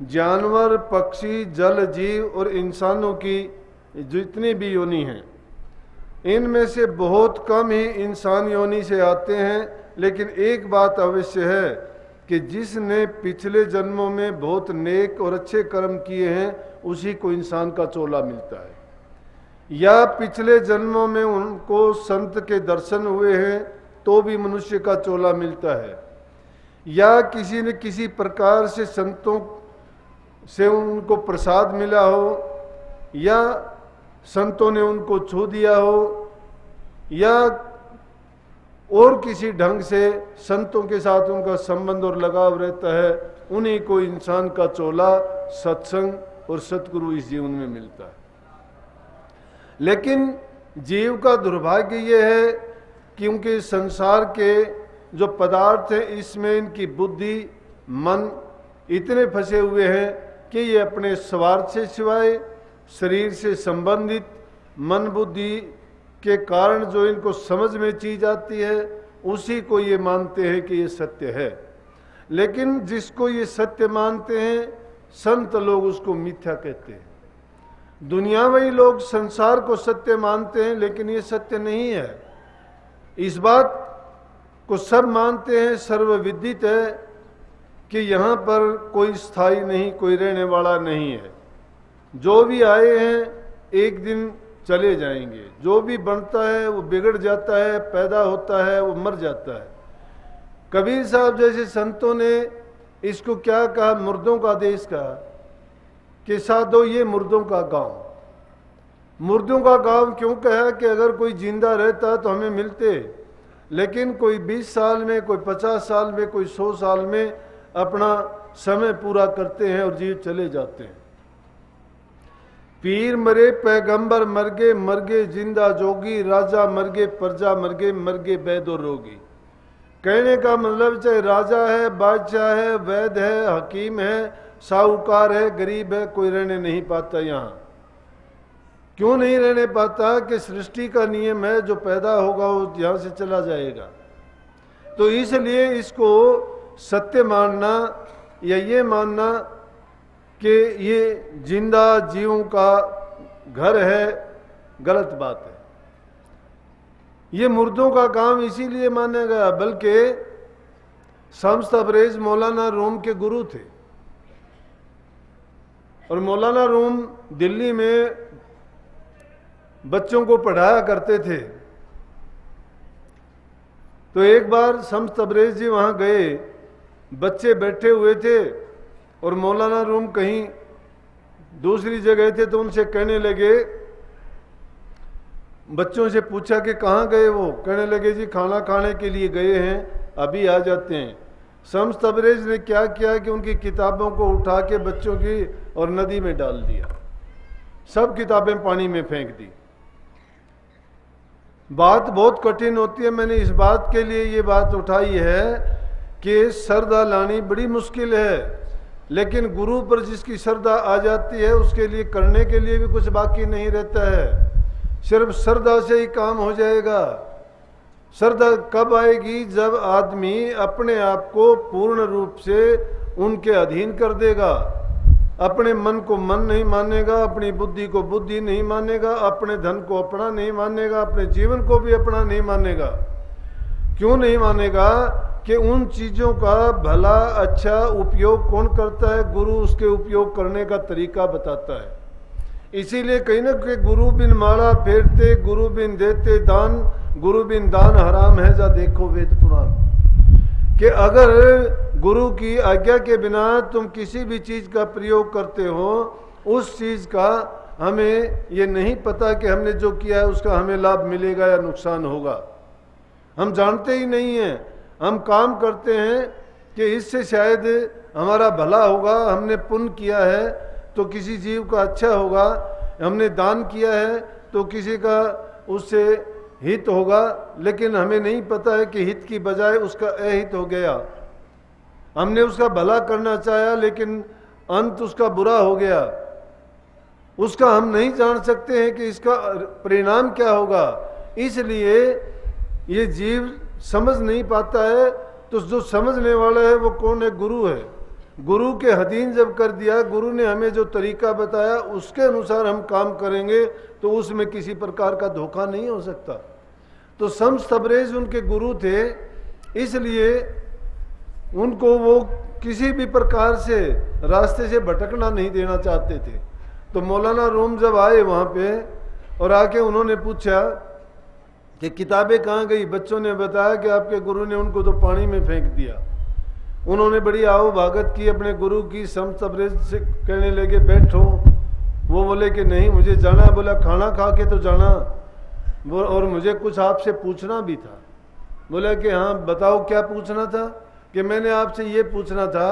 जानवर, पक्षी, जल जीव और इंसानों की जितनी भी योनि हैं, इनमें से बहुत कम ही इंसान योनि से आते हैं। लेकिन एक बात अवश्य है कि जिसने पिछले जन्मों में बहुत नेक और अच्छे कर्म किए हैं उसी को इंसान का चोला मिलता है, या पिछले जन्मों में उनको संत के दर्शन हुए हैं तो भी मनुष्य का चोला मिलता है, या किसी न किसी प्रकार से संतों से उनको प्रसाद मिला हो, या संतों ने उनको छू दिया हो, या और किसी ढंग से संतों के साथ उनका संबंध और लगाव रहता है, उन्हीं को इंसान का चोला सत्संग और सतगुरु इस जीवन में मिलता है। लेकिन जीव का दुर्भाग्य ये है क्योंकि संसार के जो पदार्थ हैं इसमें इनकी बुद्धि मन इतने फंसे हुए हैं कि ये अपने स्वार्थ से सिवाय शरीर से संबंधित मन बुद्धि के कारण जो इनको समझ में चीज आती है उसी को ये मानते हैं कि ये सत्य है। लेकिन जिसको ये सत्य मानते हैं संत लोग उसको मिथ्या कहते हैं। दुनियावी लोग संसार को सत्य मानते हैं लेकिन ये सत्य नहीं है। इस बात को सब मानते हैं, सर्वविदित है कि यहाँ पर कोई स्थायी नहीं, कोई रहने वाला नहीं है। जो भी आए हैं एक दिन चले जाएंगे, जो भी बनता है वो बिगड़ जाता है, पैदा होता है वो मर जाता है। कबीर साहब जैसे संतों ने इसको क्या कहा, मुर्दों का देश कहा कि साधो ये मुर्दों का गांव। मुर्दों का गांव क्यों कहा कि अगर कोई जिंदा रहता तो हमें मिलते, लेकिन कोई 20 साल में, कोई 50 साल में, कोई 100 साल में अपना समय पूरा करते हैं और जीव चले जाते हैं। पीर मरे पैगंबर मरगे, मरगे जिंदा जोगी, राजा मरगे प्रजा मरगे, मरगे वैद और रोगी। कहने का मतलब चाहे राजा है, बादशाह है, वैद है, हकीम है, साहूकार है, गरीब है, कोई रहने नहीं पाता यहाँ। क्यों नहीं रहने पाता कि सृष्टि का नियम है, जो पैदा होगा वो यहाँ से चला जाएगा। तो इसलिए इसको सत्य मानना या ये मानना कि ये जिंदा जीवों का घर है, गलत बात है। ये मुर्दों का काम इसीलिए माना गया, बल्कि शम्स तबरेज मौलाना रूम के गुरु थे और मौलाना रूम दिल्ली में बच्चों को पढ़ाया करते थे। तो एक बार शम्स तबरेज जी वहां गए, बच्चे बैठे हुए थे और मौलाना रूम कहीं दूसरी जगह थे, तो उनसे कहने लगे, बच्चों से पूछा कि कहाँ गए वो, कहने लगे जी खाना खाने के लिए गए हैं, अभी आ जाते हैं। शम्स तबरेज ने क्या किया कि उनकी किताबों को उठा के बच्चों की और नदी में डाल दिया, सब किताबें पानी में फेंक दी। बात बहुत कठिन होती है। मैंने इस बात के लिए ये बात उठाई है कि श्रद्धा लानी बड़ी मुश्किल है, लेकिन गुरु पर जिसकी श्रद्धा आ जाती है उसके लिए करने के लिए भी कुछ बाकी नहीं रहता है। सिर्फ श्रद्धा से ही काम हो जाएगा। श्रद्धा कब आएगी? जब आदमी अपने आप को पूर्ण रूप से उनके अधीन कर देगा, अपने मन को मन नहीं मानेगा, अपनी बुद्धि को बुद्धि नहीं मानेगा, अपने धन को अपना नहीं मानेगा, अपने जीवन को भी अपना नहीं मानेगा। क्यों नहीं मानेगा? कि उन चीज़ों का भला अच्छा उपयोग कौन करता है? गुरु उसके उपयोग करने का तरीका बताता है। इसीलिए कहीं ना कहीं गुरु बिन माला फेरते, गुरु बिन देते दान, गुरु बिन दान हराम है, जा देखो वेद पुराण। कि अगर गुरु की आज्ञा के बिना तुम किसी भी चीज़ का प्रयोग करते हो, उस चीज़ का हमें ये नहीं पता कि हमने जो किया है उसका हमें लाभ मिलेगा या नुकसान होगा। हम जानते ही नहीं हैं। हम काम करते हैं कि इससे शायद हमारा भला होगा, हमने पुण्य किया है तो किसी जीव का अच्छा होगा, हमने दान किया है तो किसी का उससे हित होगा, लेकिन हमें नहीं पता है कि हित की बजाय उसका अहित हो गया। हमने उसका भला करना चाहा लेकिन अंत उसका बुरा हो गया। उसका हम नहीं जान सकते हैं कि इसका परिणाम क्या होगा। इसलिए ये जीव समझ नहीं पाता है। तो जो समझने वाला है वो कौन है? गुरु है। गुरु के अधीन जब कर दिया, गुरु ने हमें जो तरीका बताया उसके अनुसार हम काम करेंगे तो उसमें किसी प्रकार का धोखा नहीं हो सकता। तो शम्स तबरेज उनके गुरु थे, इसलिए उनको वो किसी भी प्रकार से रास्ते से भटकना नहीं देना चाहते थे। तो मौलाना रूम जब आए वहाँ पे और आके उन्होंने पूछा कि किताबें कहाँ गई, बच्चों ने बताया कि आपके गुरु ने उनको तो पानी में फेंक दिया। उन्होंने बड़ी आओ भागत की अपने गुरु की, शम्स तबरेज से कहने लगे बैठो। वो बोले कि नहीं मुझे जाना है। बोला खाना खा के तो जाना, और मुझे कुछ आपसे पूछना भी था। बोला कि हाँ बताओ क्या पूछना था। कि मैंने आपसे ये पूछना था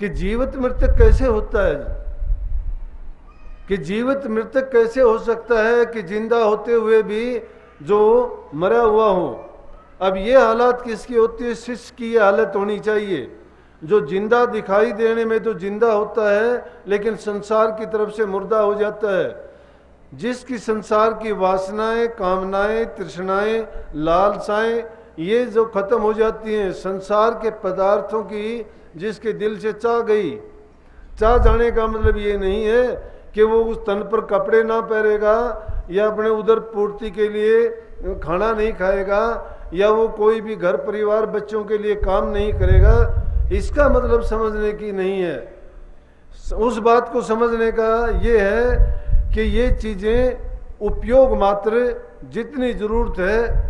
कि जीवित मृतक कैसे होता है, कि जीवित मृतक कैसे हो सकता है कि जिंदा होते हुए भी जो मरा हुआ हो। अब ये हालात किसकी होती है, शिष्य की ये हालत होनी चाहिए जो जिंदा दिखाई देने में तो जिंदा होता है लेकिन संसार की तरफ से मुर्दा हो जाता है। जिसकी संसार की वासनाएं, कामनाएं, तृष्णाएं, लालसाएं ये जो खत्म हो जाती हैं, संसार के पदार्थों की जिसके दिल से चाह गई। चाह जाने का मतलब ये नहीं है कि वो उस तन पर कपड़े ना पहनेगा या अपने उदर पूर्ति के लिए खाना नहीं खाएगा या वो कोई भी घर परिवार बच्चों के लिए काम नहीं करेगा। इसका मतलब समझने की नहीं है। उस बात को समझने का ये है कि ये चीज़ें उपयोग मात्र, जितनी ज़रूरत है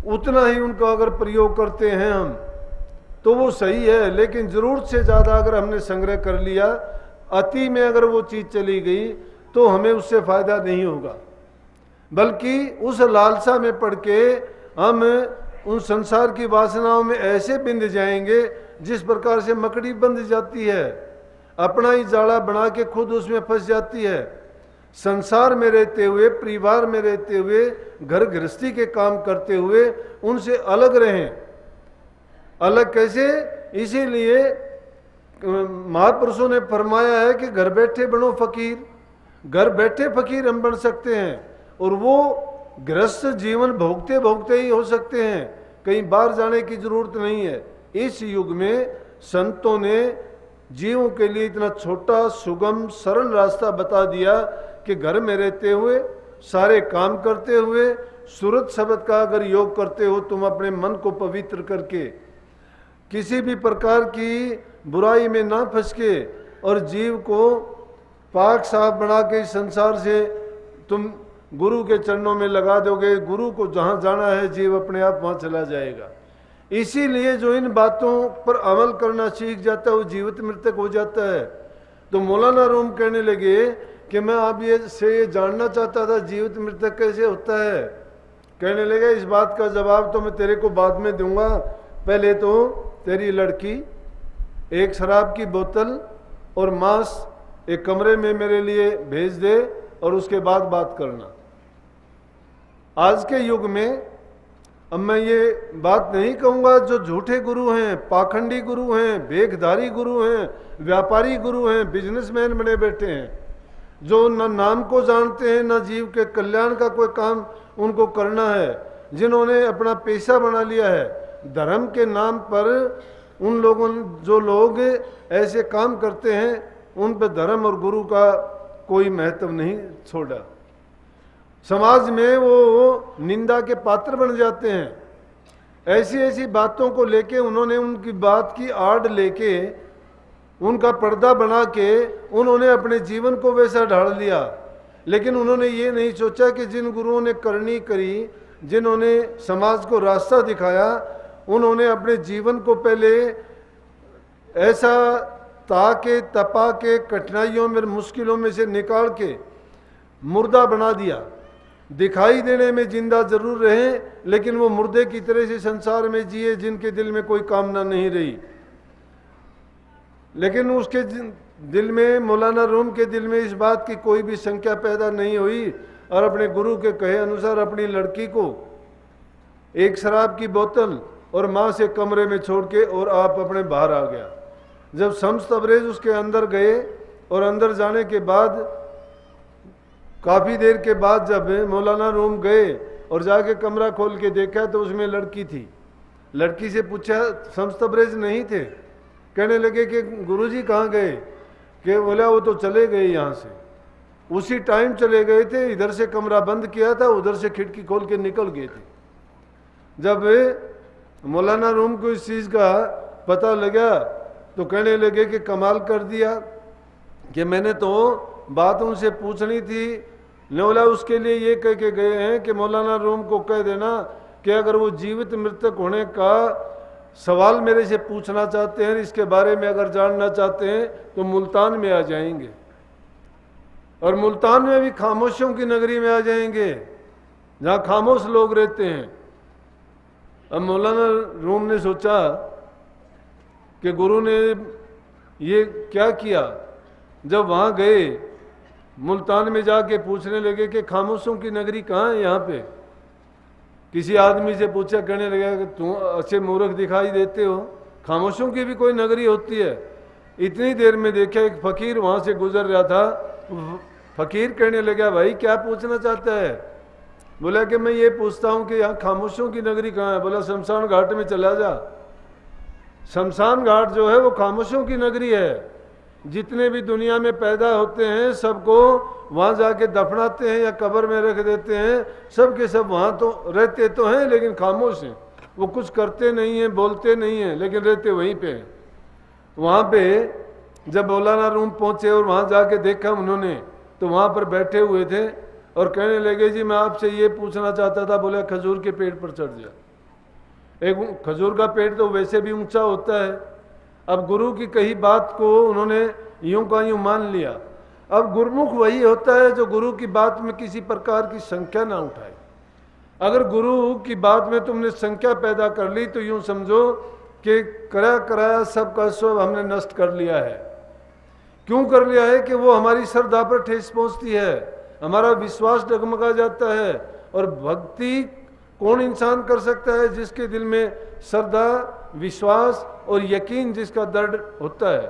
उतना ही उनका अगर प्रयोग करते हैं हम तो वो सही है। लेकिन ज़रूरत से ज़्यादा अगर हमने संग्रह कर लिया, अति में अगर वो चीज़ चली गई तो हमें उससे फ़ायदा नहीं होगा, बल्कि उस लालसा में पड़ के हम उन संसार की वासनाओं में ऐसे बिंध जाएंगे जिस प्रकार से मकड़ी बंध जाती है, अपना ही जाड़ा बना के खुद उसमें फंस जाती है। संसार में रहते हुए, परिवार में रहते हुए, घर गृहस्थी के काम करते हुए उनसे अलग रहें। अलग कैसे? इसीलिए महापुरुषों ने फरमाया है कि घर बैठे बनो फकीर। घर बैठे फकीर हम बन सकते हैं और वो गृहस्थ जीवन भोगते भोगते ही हो सकते हैं, कहीं बाहर जाने की जरूरत नहीं है। इस युग में संतों ने जीवों के लिए इतना छोटा, सुगम, सरल रास्ता बता दिया कि घर में रहते हुए, सारे काम करते हुए, सूरत शब्द का अगर योग करते हो तुम अपने मन को पवित्र करके, किसी भी प्रकार की बुराई में ना फंस के और जीव को पाक साफ बना के इस संसार से तुम गुरु के चरणों में लगा दोगे, गुरु को जहाँ जाना है जीव अपने आप वहाँ चला जाएगा। इसीलिए जो इन बातों पर अमल करना सीख जाता है वो जीवित मृतक हो जाता है। तो मौलाना रूम कहने लगे कि मैं आप ये जानना चाहता था जीवित मृतक कैसे होता है। कहने लगे इस बात का जवाब तो मैं तेरे को बाद में दूंगा, पहले तो तेरी लड़की, एक शराब की बोतल और मांस एक कमरे में मेरे लिए भेज दे और उसके बाद बात करना। आज के युग में अब मैं ये बात नहीं कहूँगा जो झूठे गुरु हैं, पाखंडी गुरु हैं, भेखधारी गुरु हैं, व्यापारी गुरु हैं, बिजनेसमैन बने बैठे हैं, जो न नाम को जानते हैं न जीव के कल्याण का कोई काम उनको करना है, जिन्होंने अपना पेशा बना लिया है धर्म के नाम पर। उन लोगों, जो लोग ऐसे काम करते हैं उन पर धर्म और गुरु का कोई महत्व नहीं छोड़ा। समाज में वो निंदा के पात्र बन जाते हैं। ऐसी ऐसी बातों को लेके उन्होंने उनकी बात की आड़ लेके उनका पर्दा बना के उन्होंने अपने जीवन को वैसा ढाल लिया। लेकिन उन्होंने ये नहीं सोचा कि जिन गुरुओं ने करनी करी, जिन्होंने समाज को रास्ता दिखाया, उन्होंने अपने जीवन को पहले ऐसा ताके तपा के कठिनाइयों में, मुश्किलों में से निकाल के मुर्दा बना दिया। दिखाई देने में जिंदा जरूर रहे लेकिन वो मुर्दे की तरह से संसार में जिए, जिनके दिल में कोई कामना नहीं रही। लेकिन उसके दिल में, मौलाना रूम के दिल में इस बात की कोई भी शंका पैदा नहीं हुई और अपने गुरु के कहे अनुसार अपनी लड़की को एक शराब की बोतल और माँ से कमरे में छोड़ के और आप अपने बाहर आ गया। जब शम्स तबरेज उसके अंदर गए और अंदर जाने के बाद काफ़ी देर के बाद जब मौलाना रूम गए और जाके कमरा खोल के देखा तो उसमें लड़की थी। लड़की से पूछा, शम्स तबरेज नहीं थे? कहने लगे कि गुरुजी कहाँ गए? कि बोला वो तो चले गए यहाँ से, उसी टाइम चले गए थे, इधर से कमरा बंद किया था, उधर से खिड़की खोल के निकल गए थे। जब मौलाना रूम को इस चीज़ का पता लगा तो कहने लगे कि कमाल कर दिया कि मैंने तो बात उनसे पूछनी थी, बोला उसके लिए ये कह के गए हैं कि मौलाना रूम को कह देना कि अगर वो जीवित मृतक होने का सवाल मेरे से पूछना चाहते हैं, इसके बारे में अगर जानना चाहते हैं तो मुल्तान में आ जाएंगे, और मुल्तान में भी खामोशियों की नगरी में आ जाएंगे जहाँ खामोश लोग रहते हैं। अब मौलाना रूम ने सोचा कि गुरु ने ये क्या किया। जब वहाँ गए मुल्तान में जाके पूछने लगे कि खामोशों की नगरी कहाँ है यहाँ पे। किसी आदमी से पूछा, कहने लगा कि तुम अच्छे मूर्ख दिखाई देते हो, खामोशों की भी कोई नगरी होती है। इतनी देर में देखा एक फकीर वहाँ से गुजर रहा था। फकीर कहने लगा, भाई क्या पूछना चाहता है? बोला कि मैं ये पूछता हूँ कि यहाँ खामोशों की नगरी कहाँ है? बोला शमशान घाट में चला जा। शमशान घाट जो है वो खामोशों की नगरी है। जितने भी दुनिया में पैदा होते हैं सबको वहाँ जाके दफनाते हैं या कब्र में रख देते हैं, सब के सब वहाँ तो रहते तो हैं लेकिन खामोश हैं। वो कुछ करते नहीं हैं, बोलते नहीं हैं, लेकिन रहते वहीं पे हैं। वहाँ पे जब मौलाना रूम पहुँचे और वहाँ जाके देखा उन्होंने, तो वहाँ पर बैठे हुए थे और कहने लगे, जी मैं आपसे ये पूछना चाहता था। बोला खजूर के पेड़ पर चढ़ जा। एक खजूर का पेड़ तो वैसे भी ऊंचा होता है। अब गुरु की कही बात को उन्होंने यूं का यूं मान लिया। अब गुरुमुख वही होता है जो गुरु की बात में किसी प्रकार की संख्या ना उठाए। अगर गुरु की बात में तुमने संख्या पैदा कर ली तो यूं समझो कि कराया सबका सब हमने नष्ट कर लिया है। क्यों कर लिया है? कि वो हमारी श्रद्धा पर ठेस पहुंचती है, हमारा विश्वास डगमगा जाता है। और भक्ति कौन इंसान कर सकता है? जिसके दिल में श्रद्धा, विश्वास और यकीन जिसका दृढ़ होता है,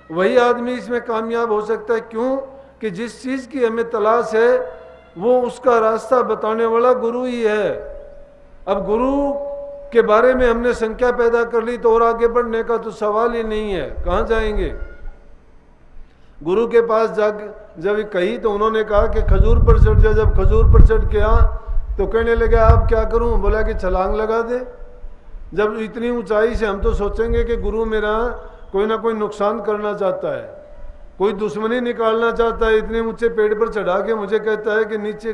वही आदमी इसमें कामयाब हो सकता है। क्यों? कि जिस चीज़ की हमें तलाश है वो उसका रास्ता बताने वाला गुरु ही है। अब गुरु के बारे में हमने संख्या पैदा कर ली तो और आगे बढ़ने का तो सवाल ही नहीं है। कहाँ जाएंगे? गुरु के पास जब कही तो उन्होंने कहा कि खजूर पर चढ़ जा। जब खजूर पर चढ़ के आ तो कहने लगे, आप क्या करूं? बोला कि छलांग लगा दे। जब इतनी ऊंचाई से हम तो सोचेंगे कि गुरु मेरा कोई ना कोई नुकसान करना चाहता है, कोई दुश्मनी निकालना चाहता है। इतने ऊंचे पेड़ पर चढ़ा के मुझे कहता है कि नीचे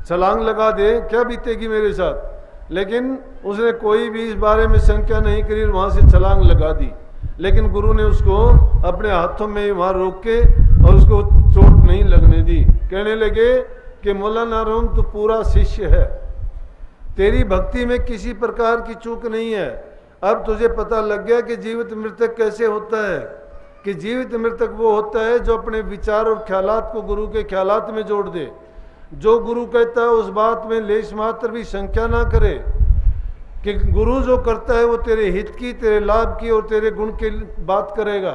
छलांग लगा दे, क्या बीतेगी मेरे साथ। लेकिन उसने कोई भी इस बारे में संख्या नहीं करी, वहाँ से छलांग लगा दी। लेकिन गुरु ने उसको अपने हाथों में वहाँ रोक के और उसको चोट नहीं लगने दी। कहने लगे कि मौलाना रूम तू पूरा शिष्य है, तेरी भक्ति में किसी प्रकार की चूक नहीं है। अब तुझे पता लग गया कि जीवित मृतक कैसे होता है। कि जीवित मृतक वो होता है जो अपने विचार और ख्यालात को गुरु के ख्यालात में जोड़ दे। जो गुरु कहता है उस बात में लेश मात्र भी संख्या ना करे। कि गुरु जो करता है वो तेरे हित की, तेरे लाभ की और तेरे गुण की बात करेगा।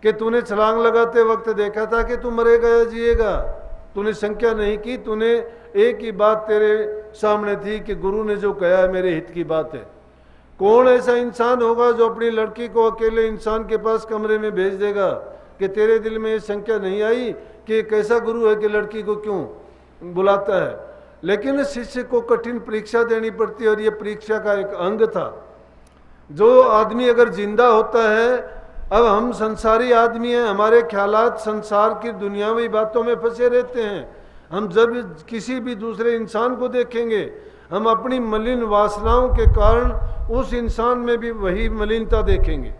कि तूने छलांग लगाते वक्त देखा था कि तू मरेगा या जिएगा, तूने संख्या नहीं की। तूने एक ही बात तेरे सामने थी कि गुरु ने जो कहा है मेरे हित की बात है। कौन ऐसा इंसान होगा जो अपनी लड़की को अकेले इंसान के पास कमरे में भेज देगा कि तेरे दिल में ये संख्या नहीं आई कि कैसा गुरु है कि लड़की को क्यों बुलाता है। लेकिन शिष्य को कठिन परीक्षा देनी पड़ती है और ये परीक्षा का एक अंग था। जो आदमी अगर जिंदा होता है, अब हम संसारी आदमी हैं, हमारे ख्यालात संसार की दुनियावी बातों में फंसे रहते हैं। हम जब किसी भी दूसरे इंसान को देखेंगे, हम अपनी मलिन वासनाओं के कारण उस इंसान में भी वही मलिनता देखेंगे,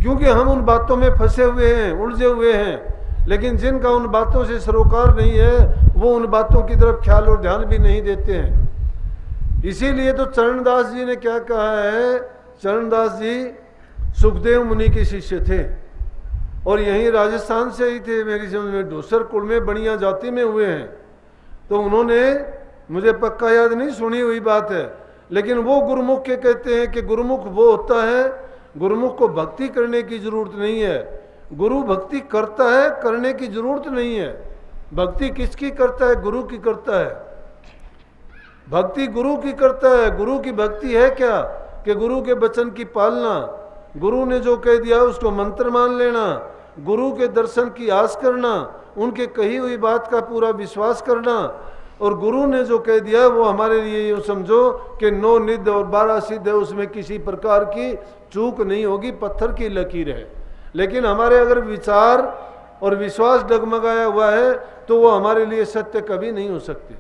क्योंकि हम उन बातों में फंसे हुए हैं, उलझे हुए हैं। लेकिन जिनका उन बातों से सरोकार नहीं है वो उन बातों की तरफ ख्याल और ध्यान भी नहीं देते हैं। इसीलिए तो चरणदास जी ने क्या कहा है, चरणदास जी सुखदेव मुनि के शिष्य थे और यहीं राजस्थान से ही थे, मेरी समझ में डोसर कुल में बढ़िया जाति में हुए हैं। तो उन्होंने, मुझे पक्का याद नहीं, सुनी हुई बात है, लेकिन वो गुरुमुख के कहते हैं कि गुरुमुख वो होता है, गुरुमुख को भक्ति करने की जरूरत नहीं है। गुरु भक्ति करता है, करने की जरूरत नहीं है। भक्ति किसकी करता है? गुरु की करता है। भक्ति गुरु की करता है। गुरु की भक्ति है क्या? कि गुरु के वचन की पालना, गुरु ने जो कह दिया उसको मंत्र मान लेना, गुरु के दर्शन की आस करना, उनके कही हुई बात का पूरा विश्वास करना, और गुरु ने जो कह दिया वो हमारे लिए यूँ समझो कि 9 निध और 12 सिद्ध है, उसमें किसी प्रकार की चूक नहीं होगी, पत्थर की लकीर है। लेकिन हमारे अगर विचार और विश्वास डगमगाया हुआ है तो वो हमारे लिए सत्य कभी नहीं हो सकते।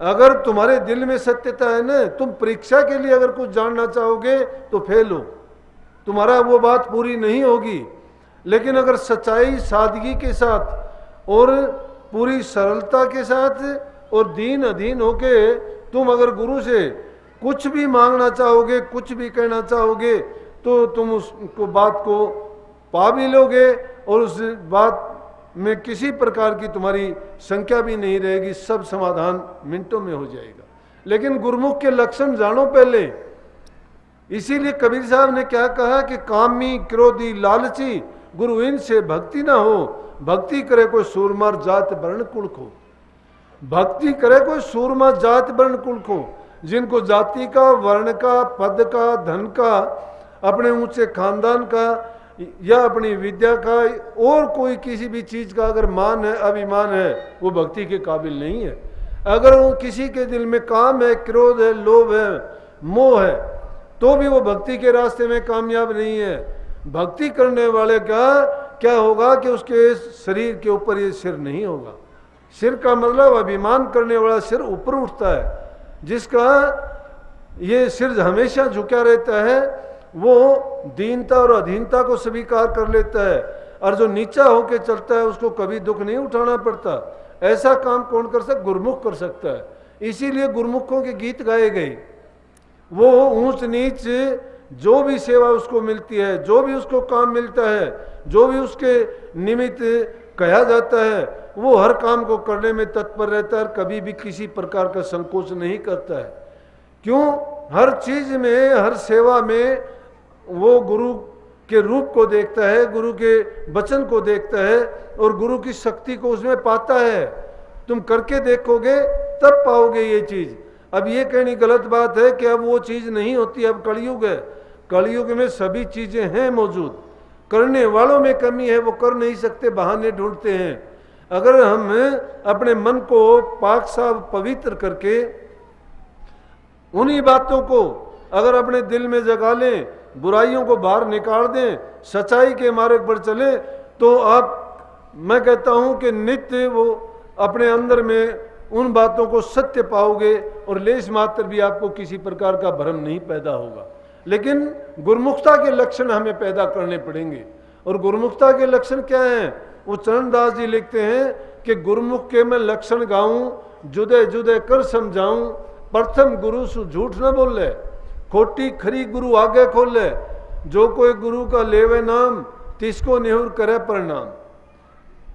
अगर तुम्हारे दिल में सत्यता है ना, तुम परीक्षा के लिए अगर कुछ जानना चाहोगे तो फेल हो, तुम्हारा वो बात पूरी नहीं होगी। लेकिन अगर सच्चाई सादगी के साथ और पूरी सरलता के साथ और दीन अधीन होके तुम अगर गुरु से कुछ भी मांगना चाहोगे, कुछ भी कहना चाहोगे, तो तुम उसको बात को पा भी लोगे और उस बात में किसी प्रकार की तुम्हारी संख्या भी नहीं रहेगी, सब समाधान मिनटों में हो जाएगा। लेकिन गुरुमुख के लक्षण जानो पहले। इसीलिए कबीर साहब ने क्या कहा कि कामी क्रोधी लालची गुरु इनसे भक्ति ना हो, भक्ति करे कोई सूरमार जात वर्ण कुल को, भक्ति करे कोई सूरमा जात वर्ण कुल को, जिनको जाति का, वर्ण का, पद का, धन का, अपने ऊंचे खानदान का या अपनी विद्या का और कोई किसी भी चीज का अगर मान है, अभिमान है, वो भक्ति के काबिल नहीं है। अगर वो किसी के दिल में काम है, क्रोध है, लोभ है, मोह है, तो भी वो भक्ति के रास्ते में कामयाब नहीं है। भक्ति करने वाले का क्या होगा कि उसके शरीर के ऊपर ये सिर नहीं होगा। सिर का मतलब अभिमान करने वाला सिर ऊपर उठता है, जिसका ये सिर हमेशा झुका रहता है वो दीनता और अधीनता को स्वीकार कर लेता है, और जो नीचा होके चलता है उसको कभी दुख नहीं उठाना पड़ता। ऐसा काम कौन कर सकता? गुरुमुख कर सकता है। इसीलिए गुरुमुखों के गीत गाए गए। वो ऊंच नीच जो भी सेवा उसको मिलती है, जो भी उसको काम मिलता है, जो भी उसके निमित्त कहा जाता है, वो हर काम को करने में तत्पर रहता है, कभी भी किसी प्रकार का संकोच नहीं करता है। क्यों? हर चीज में, हर सेवा में वो गुरु के रूप को देखता है, गुरु के वचन को देखता है और गुरु की शक्ति को उसमें पाता है। तुम करके देखोगे तब पाओगे ये चीज। अब ये कहनी गलत बात है कि अब वो चीज नहीं होती, अब कलयुग है। कलयुग में सभी चीजें हैं मौजूद, करने वालों में कमी है, वो कर नहीं सकते, बहाने ढूंढते हैं। अगर हम अपने मन को पाक साफ पवित्र करके उन्हीं बातों को अगर अपने दिल में जगा लें, बुराइयों को बाहर निकाल दें, सच्चाई के मार्ग पर चले, तो आप, मैं कहता हूं कि नित्य वो अपने अंदर में उन बातों को सत्य पाओगे और लेश मात्र भी आपको किसी प्रकार का भ्रम नहीं पैदा होगा। लेकिन गुरुमुखता के लक्षण हमें पैदा करने पड़ेंगे। और गुरुमुखता के लक्षण क्या हैं? वो चरणदास जी लिखते हैं कि गुरुमुख के मैं लक्षण गाऊं, जुदे जुदे कर समझाऊं, प्रथम गुरु सु झूठ न बोले, खोटी खरी गुरु आगे खोले, जो कोई गुरु का लेवे नाम, तिसको निहुर करे प्रणाम।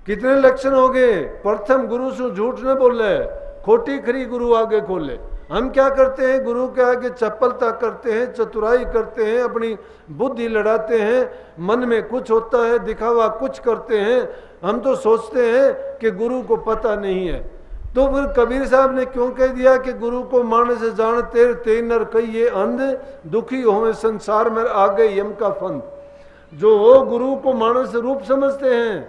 कितने लक्षण हो गए? प्रथम गुरु सु झूठ न बोले, खोटी खरी गुरु आगे खोले। हम क्या करते हैं? गुरु के आगे चपलता करते हैं, चतुराई करते हैं, अपनी बुद्धि लड़ाते हैं, मन में कुछ होता है, दिखावा कुछ करते हैं। हम तो सोचते हैं कि गुरु को पता नहीं है। तो फिर कबीर साहब ने क्यों कह दिया कि गुरु को मानस जान तेर ते नर कहिए अंध, दुखी होवे संसार में आगे यम का फंद। जो गुरु को मानस रूप समझते हैं,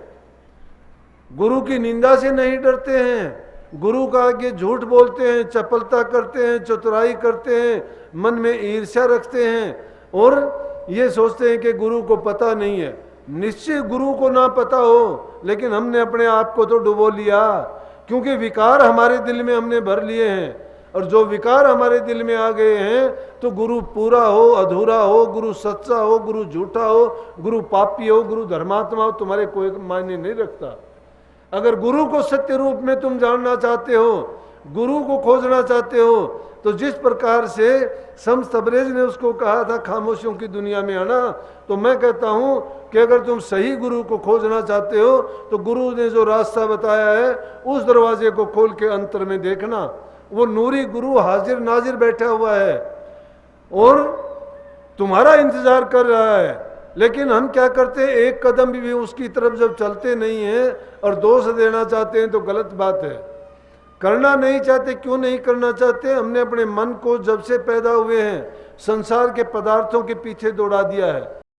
गुरु की निंदा से नहीं डरते हैं, गुरु का आगे झूठ बोलते हैं, चपलता करते हैं, चतुराई करते हैं, मन में ईर्ष्या रखते हैं और ये सोचते हैं कि गुरु को पता नहीं है। निश्चय गुरु को ना पता हो, लेकिन हमने अपने आप को तो डुबो लिया, क्योंकि विकार हमारे दिल में हमने भर लिए हैं। और जो विकार हमारे दिल में आ गए हैं, तो गुरु पूरा हो, अधूरा हो, गुरु सच्चा हो, गुरु झूठा हो, गुरु पापी हो, गुरु धर्मात्मा हो, तुम्हारे कोई मायने नहीं रखता। अगर गुरु को सत्य रूप में तुम जानना चाहते हो, गुरु को खोजना चाहते हो, तो जिस प्रकार से शम्स तबरेज ने उसको कहा था खामोशियों की दुनिया में आना, तो मैं कहता हूं कि अगर तुम सही गुरु को खोजना चाहते हो, तो गुरु ने जो रास्ता बताया है उस दरवाजे को खोल के अंतर में देखना। वो नूरी गुरु हाजिर नाजिर बैठा हुआ है और तुम्हारा इंतजार कर रहा है। लेकिन हम क्या करते हैं? एक कदम भी उसकी तरफ जब चलते नहीं हैं और दोष देना चाहते हैं तो गलत बात है। करना नहीं चाहते, क्यों नहीं करना चाहते? हमने अपने मन को जब से पैदा हुए हैं संसार के पदार्थों के पीछे दौड़ा दिया है।